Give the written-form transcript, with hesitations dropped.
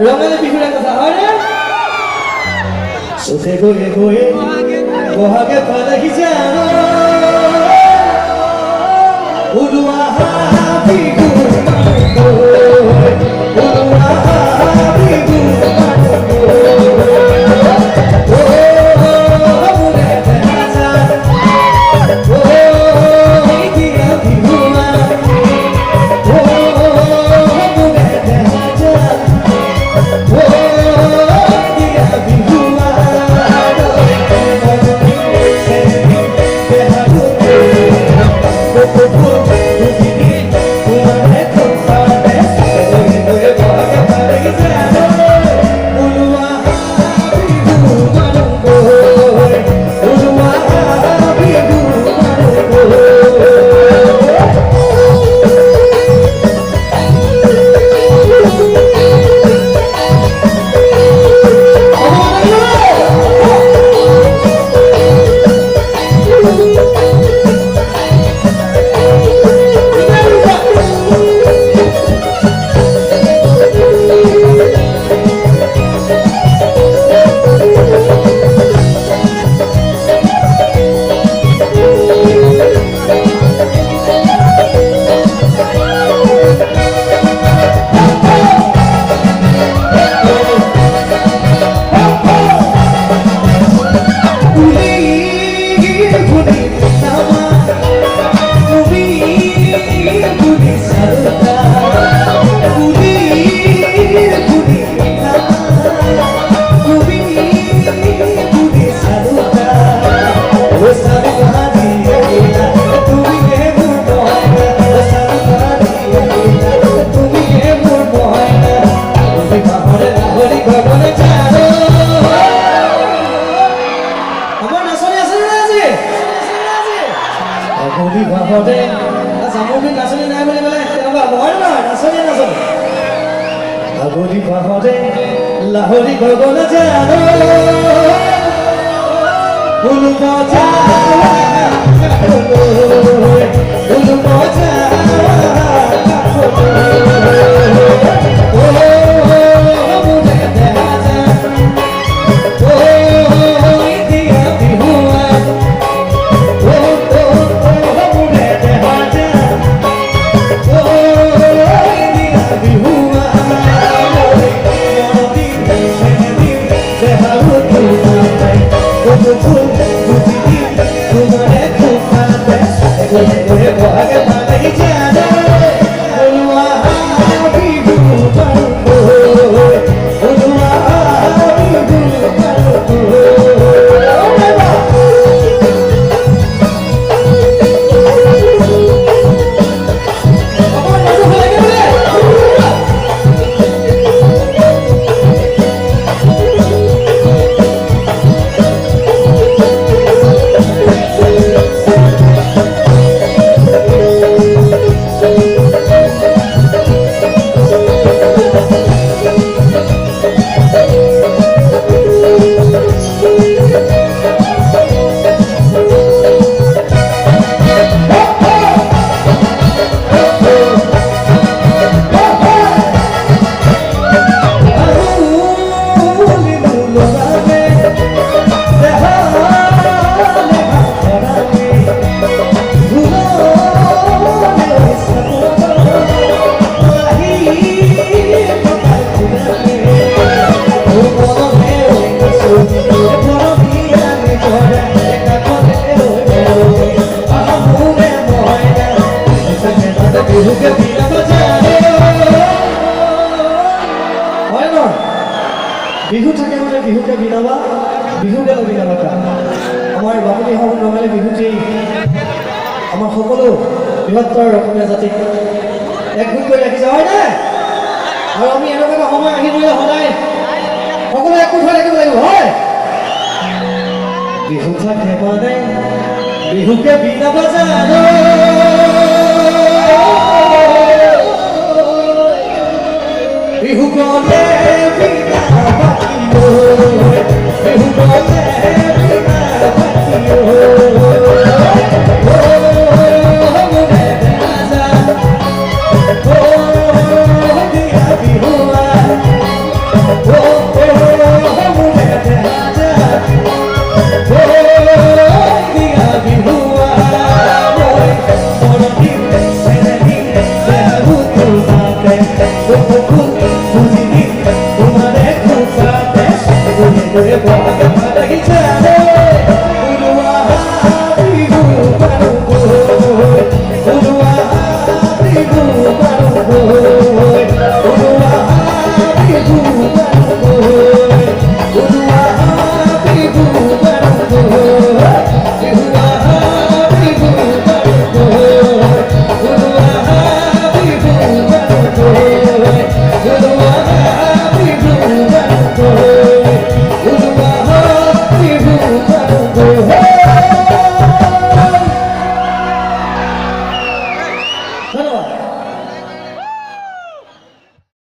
রঙালে বিহুরে কথা হয় না সুখে গয়ে গয়ে বহাগে পালাহি জানো উলুয়া বিহু উলুয়া বিহু লাহোরি গগন জানো উলু মজা উলু মজা Bye. বিহু থাকে মানে বিহুকে বিনাবা বিহুকে বিনাবাকা আমাৰ বাপতি সাহোন ৰঙালী বিহুতেই আমাৰ সকলো বৃহত্তৰ অসমীয়া জাতিক একগোট কৰি ৰাখিছে হয়নে আৰু আমি এনেকুৱা সময় আহিবলৈ সদায় সকলো একগোট হৈ থাকিব লাগিব হয় বিহু থাকে মানে বিহুকে বিনাবা জানো বিহু গলে বিনা বাকিও বিহু গলে বিনা বাকিও Bye.